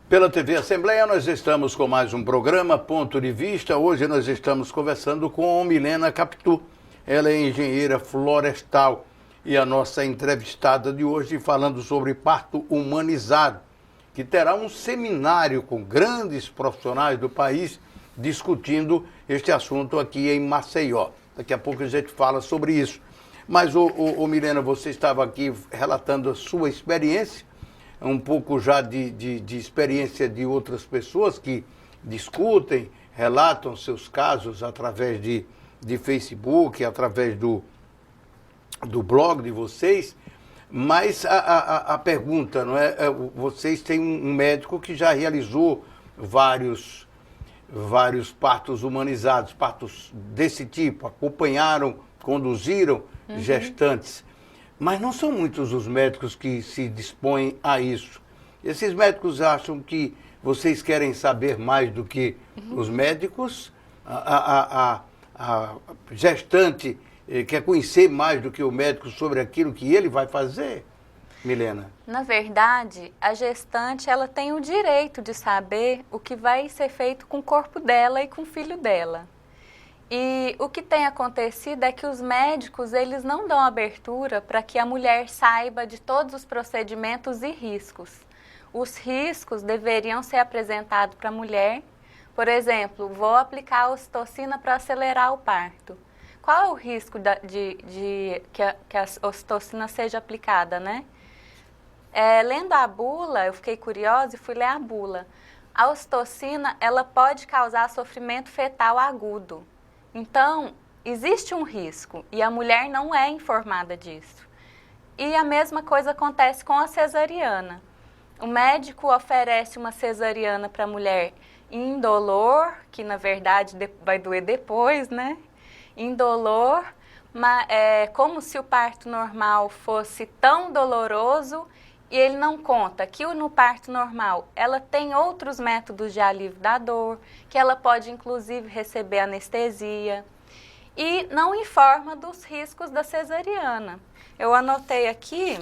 Pela TV Assembleia, nós estamos com mais um programa, Ponto de Vista. Hoje nós estamos conversando com Milena Capitu. Ela é engenheira florestal e a nossa entrevistada de hoje falando sobre parto humanizado, que terá um seminário com grandes profissionais do país discutindo este assunto aqui em Maceió. Daqui a pouco a gente fala sobre isso. Mas, Milena, você estava aqui relatando a sua experiência, um pouco já de experiência de outras pessoas que discutem, relatam seus casos através de Facebook, através do blog de vocês. Mas a pergunta, não é? Vocês têm um médico que já realizou vários partos humanizados, partos desse tipo, acompanharam, conduziram gestantes. Mas não são muitos os médicos que se dispõem a isso. Esses médicos acham que vocês querem saber mais do que os médicos? A gestante quer conhecer mais do que o médico sobre aquilo que ele vai fazer? Milena? Na verdade, a gestante ela tem o direito de saber o que vai ser feito com o corpo dela e com o filho dela. E o que tem acontecido é que os médicos eles não dão abertura para que a mulher saiba de todos os procedimentos e riscos. Os riscos deveriam ser apresentados para a mulher. Por exemplo, vou aplicar a ocitocina para acelerar o parto. Qual é o risco que a ocitocina seja aplicada, né? Lendo a bula, eu fiquei curiosa e fui ler a bula. A ocitocina, ela pode causar sofrimento fetal agudo. Então, existe um risco e a mulher não é informada disso. E a mesma coisa acontece com a cesariana. O médico oferece uma cesariana para a mulher indolor, que na verdade vai doer depois, né? Indolor, como se o parto normal fosse tão doloroso. E ele não conta que no parto normal ela tem outros métodos de alívio da dor, que ela pode inclusive receber anestesia e não informa dos riscos da cesariana. Eu anotei aqui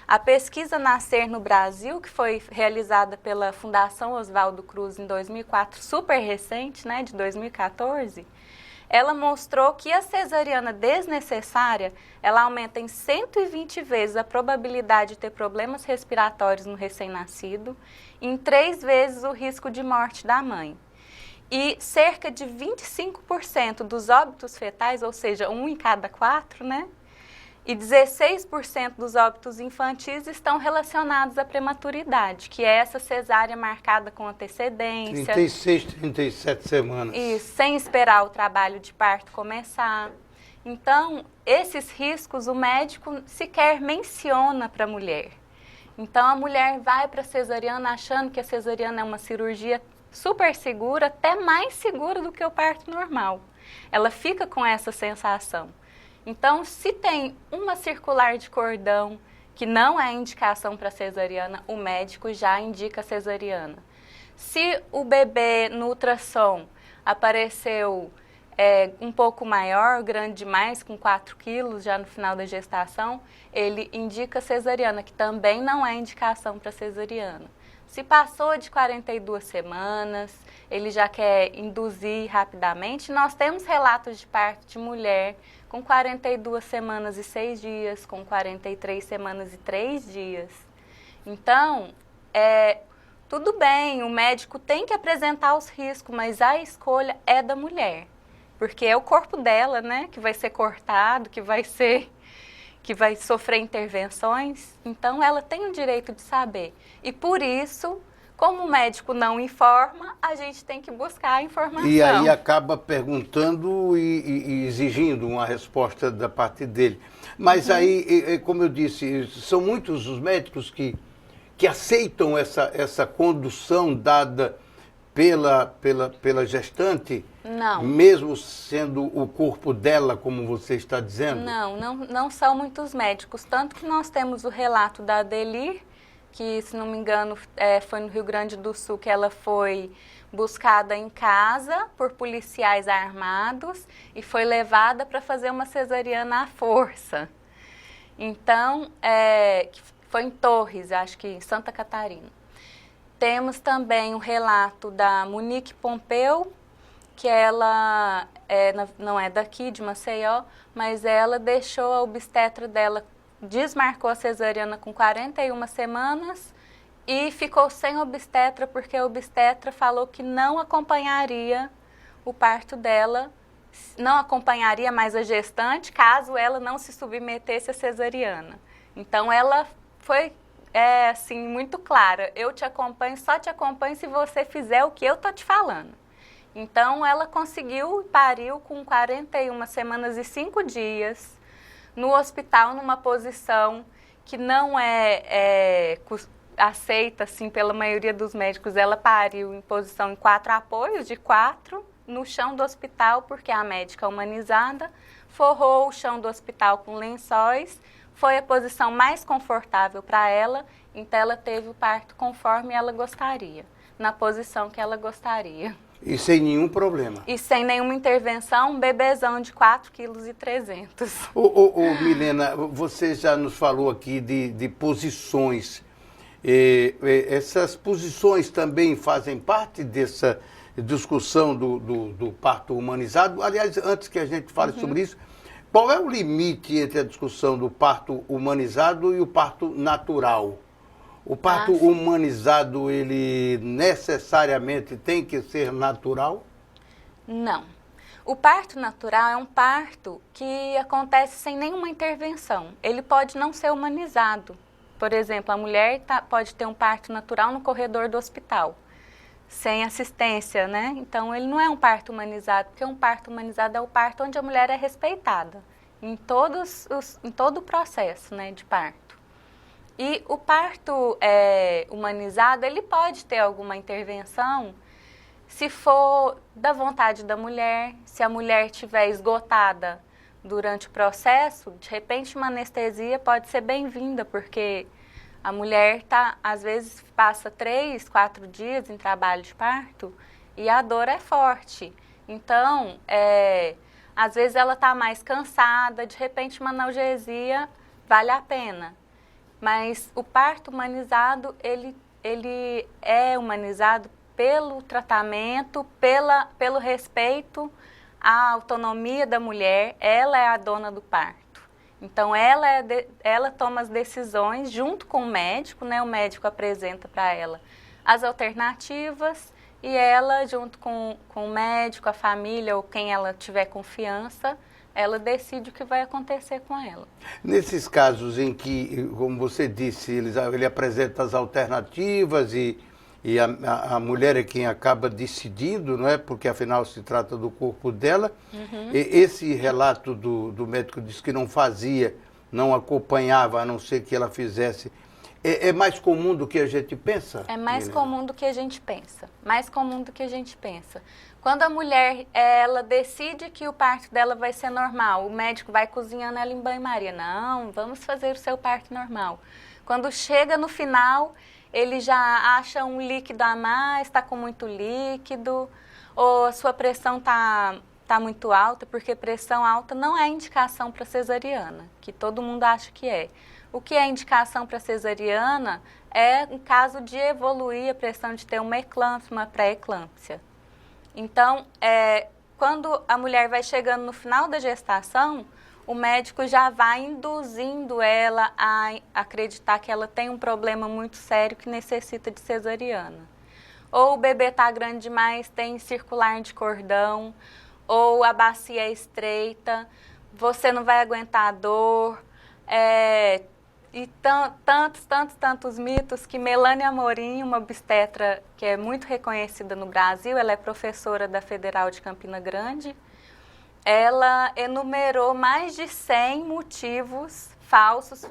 a pesquisa Nascer no Brasil, que foi realizada pela Fundação Oswaldo Cruz em 2004, super recente, né, de 2014. Ela mostrou que a cesariana desnecessária, ela aumenta em 120 vezes a probabilidade de ter problemas respiratórios no recém-nascido, em 3 vezes o risco de morte da mãe. E cerca de 25% dos óbitos fetais, ou seja, 1 em cada 4, né? E 16% dos óbitos infantis estão relacionados à prematuridade, que é essa cesárea marcada com antecedência. 36, 37 semanas. Isso, sem esperar o trabalho de parto começar. Então, esses riscos o médico sequer menciona para a mulher. Então, a mulher vai para a cesariana achando que a cesariana é uma cirurgia super segura, até mais segura do que o parto normal. Ela fica com essa sensação. Então, se tem uma circular de cordão que não é indicação para cesariana, o médico já indica cesariana. Se o bebê no ultrassom apareceu um pouco maior, grande demais, com 4 quilos já no final da gestação, ele indica cesariana, que também não é indicação para cesariana. Se passou de 42 semanas, ele já quer induzir rapidamente. Nós temos relatos de parto de mulher com 42 semanas e 6 dias, com 43 semanas e 3 dias. Então, tudo bem, o médico tem que apresentar os riscos, mas a escolha é da mulher. Porque é o corpo dela, né, que vai ser cortado, que vai sofrer intervenções. Então, ela tem o direito de saber. E por isso, como o médico não informa, a gente tem que buscar a informação. E aí acaba perguntando e exigindo uma resposta da parte dele. Mas aí, como eu disse, são muitos os médicos que aceitam essa condução dada pela gestante? Não. Mesmo sendo o corpo dela, como você está dizendo? Não são muitos médicos. Tanto que nós temos o relato da Adelir, que, se não me engano, foi no Rio Grande do Sul, que ela foi buscada em casa por policiais armados e foi levada para fazer uma cesariana à força. Então, Foi em Torres, acho que em Santa Catarina. Temos também o relato da Monique Pompeu, que ela não é daqui, de Maceió, mas ela deixou a obstetra dela, desmarcou a cesariana com 41 semanas e ficou sem obstetra porque a obstetra falou que não acompanharia o parto dela, não acompanharia mais a gestante caso ela não se submetesse à cesariana. Então ela foi assim, muito clara, eu te acompanho, só te acompanho se você fizer o que eu tô te falando. Então, ela conseguiu, pariu com 41 semanas e 5 dias no hospital, numa posição que não aceita, assim, pela maioria dos médicos. Ela pariu em posição em 4 apoios, de 4, no chão do hospital, porque a médica humanizada forrou o chão do hospital com lençóis. Foi a posição mais confortável para ela, então ela teve o parto conforme ela gostaria, na posição que ela gostaria. E sem nenhum problema. E sem nenhuma intervenção, um bebezão de 4,3 kg. Milena, você já nos falou aqui de posições. Essas posições também fazem parte dessa discussão do parto humanizado? Aliás, antes que a gente fale sobre isso, qual é o limite entre a discussão do parto humanizado e o parto natural? O parto humanizado, ele necessariamente tem que ser natural? Não. O parto natural é um parto que acontece sem nenhuma intervenção. Ele pode não ser humanizado. Por exemplo, a mulher pode ter um parto natural no corredor do hospital, sem assistência, né? Então, ele não é um parto humanizado, porque um parto humanizado é o parto onde a mulher é respeitada em todo o processo, né, de parto. E o parto humanizado, ele pode ter alguma intervenção se for da vontade da mulher, se a mulher estiver esgotada durante o processo, de repente uma anestesia pode ser bem-vinda, porque a mulher às vezes passa 3, 4 dias em trabalho de parto e a dor é forte. Então, às vezes ela está mais cansada, de repente uma analgesia vale a pena. Mas o parto humanizado, ele é humanizado pelo tratamento, pelo respeito à autonomia da mulher. Ela é a dona do parto. Então, ela toma as decisões junto com o médico, né? O médico apresenta para ela as alternativas e ela, junto com o médico, a família ou quem ela tiver confiança, ela decide o que vai acontecer com ela. Nesses casos em que, como você disse, ele apresenta as alternativas e a mulher é quem acaba decidindo, não é? Porque afinal se trata do corpo dela. Esse relato do médico diz que não fazia, não acompanhava, a não ser que ela fizesse. É mais comum do que a gente pensa? É mais comum do que a gente pensa. Mais comum do que a gente pensa. Quando a mulher, ela decide que o parto dela vai ser normal, o médico vai cozinhando ela em banho-maria. Não, vamos fazer o seu parto normal. Quando chega no final, ele já acha um líquido a mais, está com muito líquido, ou a sua pressão está muito alta, porque pressão alta não é indicação para cesariana, que todo mundo acha que é. O que é indicação para cesariana é em caso de evoluir a pressão, de ter uma eclâmpsia, uma pré-eclâmpsia. Então, quando a mulher vai chegando no final da gestação, o médico já vai induzindo ela a acreditar que ela tem um problema muito sério que necessita de cesariana. Ou o bebê está grande demais, tem circular de cordão, ou a bacia é estreita, você não vai aguentar a dor, e tantos mitos que Melânia Amorim, uma obstetra que é muito reconhecida no Brasil, ela é professora da Federal de Campina Grande, ela enumerou mais de 100 motivos falsos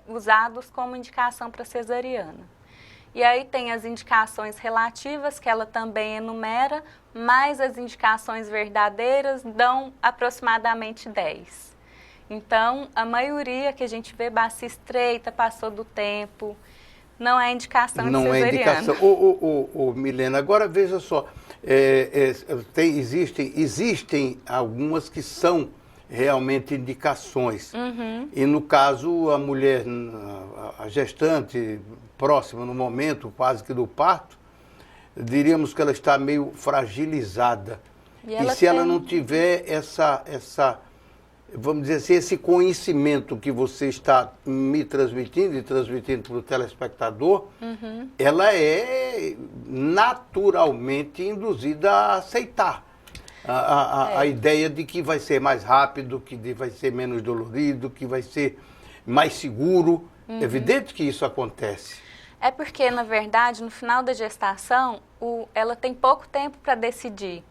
usados como indicação para cesariana. E aí tem as indicações relativas, que ela também enumera, mas as indicações verdadeiras dão aproximadamente 10. Então, a maioria que a gente vê, bacia estreita, passou do tempo, não é indicação de cesariana. Não é indicação. Milena, agora veja só, existem algumas que são realmente indicações. E no caso, a mulher, a gestante próxima no momento quase que do parto, diríamos que ela está meio fragilizada. E se ela não tiver vamos dizer assim, esse conhecimento que você está me transmitindo e transmitindo para o telespectador, ela é naturalmente induzida a aceitar a ideia de que vai ser mais rápido, que vai ser menos dolorido, que vai ser mais seguro. É evidente que isso acontece. É porque, na verdade, no final da gestação, ela tem pouco tempo para decidir.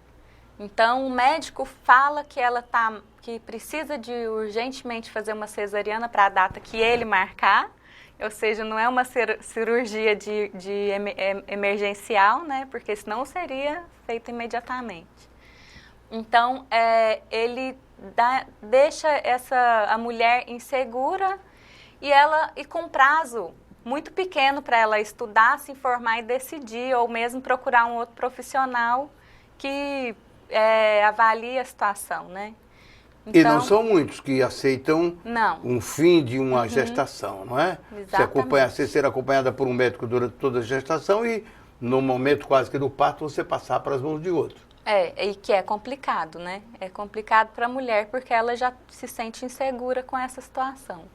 Então, o médico fala que precisa de urgentemente fazer uma cesariana para a data que ele marcar, ou seja, não é uma cirurgia de emergencial, né? Porque senão seria feita imediatamente. Então, ele deixa a mulher insegura e com prazo muito pequeno para ela estudar, se informar e decidir, ou mesmo procurar um outro profissional que avalie a situação, né? Então, e não são muitos que aceitam um fim de uma gestação, não é? Você ser acompanhada por um médico durante toda a gestação e, no momento quase que do parto, você passar para as mãos de outro. E que é complicado, né? É complicado para a mulher porque ela já se sente insegura com essa situação.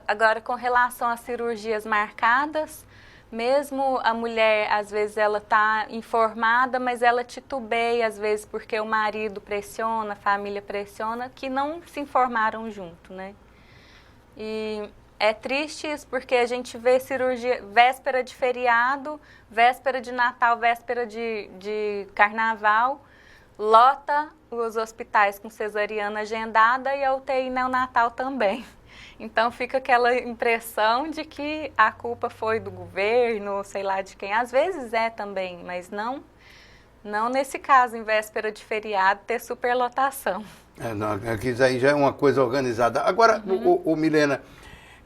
Agora, com relação às cirurgias marcadas, mesmo a mulher, às vezes, ela está informada, mas ela titubeia, às vezes, porque o marido pressiona, a família pressiona, que não se informaram junto, né? E é triste isso, porque a gente vê cirurgia véspera de feriado, véspera de Natal, véspera de Carnaval, lota os hospitais com cesariana agendada e a UTI neonatal também. Então fica aquela impressão de que a culpa foi do governo, sei lá de quem. Às vezes é também, mas não nesse caso, em véspera de feriado, ter superlotação. Aqui aí já é uma coisa organizada. Agora, Milena,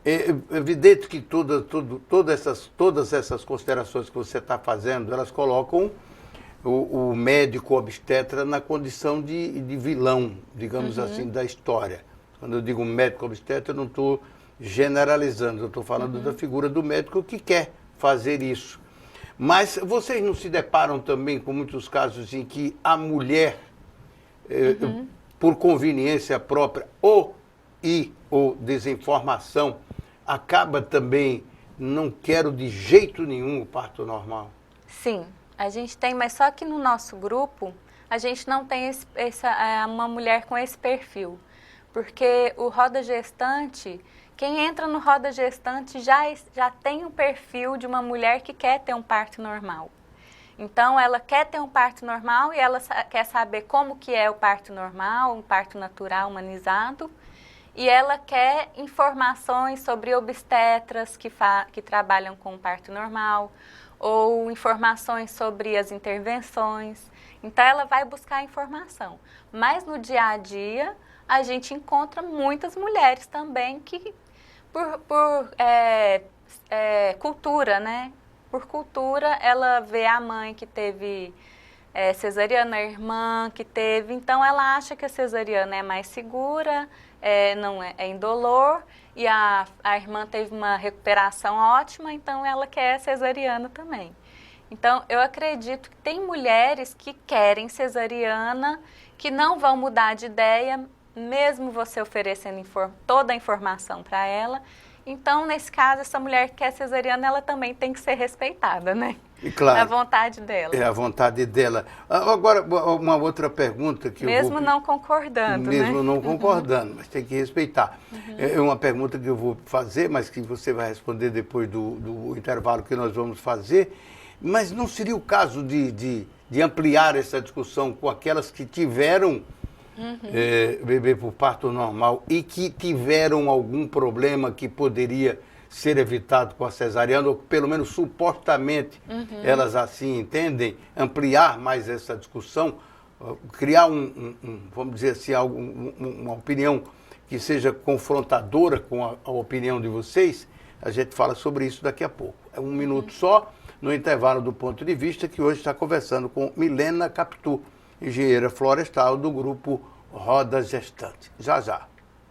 é evidente que todas essas considerações que você está fazendo, elas colocam o médico obstetra na condição de vilão, digamos assim, da história. Quando eu digo médico obstetra, eu não estou generalizando, eu estou falando da figura do médico que quer fazer isso. Mas vocês não se deparam também com muitos casos em que a mulher, por conveniência própria ou desinformação, acaba também, não quero de jeito nenhum o parto normal? Sim, a gente tem, mas só que no nosso grupo, a gente não tem uma mulher com esse perfil. Porque o roda gestante, quem entra no roda gestante já tem um perfil de uma mulher que quer ter um parto normal. Então, ela quer ter um parto normal e ela quer saber como que é o parto normal, um parto natural, humanizado. E ela quer informações sobre obstetras que trabalham com parto normal, ou informações sobre as intervenções. Então, ela vai buscar informação. Mas no dia a dia, a gente encontra muitas mulheres também que, por cultura, né? Por cultura, ela vê a mãe que teve cesariana, a irmã que teve, então ela acha que a cesariana é mais segura, não é indolor, e a irmã teve uma recuperação ótima, então ela quer cesariana também. Então, eu acredito que tem mulheres que querem cesariana, que não vão mudar de ideia, mesmo você oferecendo toda a informação para ela. Então, nesse caso, essa mulher que quer cesariana, ela também tem que ser respeitada, né? E claro. É a vontade dela. É a vontade dela. Agora, uma outra pergunta que mesmo não concordando, mesmo não concordando, mas tem que respeitar. É uma pergunta que eu vou fazer, mas que você vai responder depois do intervalo que nós vamos fazer. Mas não seria o caso de ampliar essa discussão com aquelas que tiveram bebê por parto normal e que tiveram algum problema que poderia ser evitado com a cesariana, ou pelo menos supostamente elas assim entendem, ampliar mais essa discussão, criar vamos dizer assim, uma opinião que seja confrontadora com a opinião de vocês. A gente fala sobre isso daqui a pouco. É um minuto só, no intervalo do Ponto de Vista, que hoje está conversando com Milena Capitu, engenheira florestal do grupo Roda Gestante. Já, já.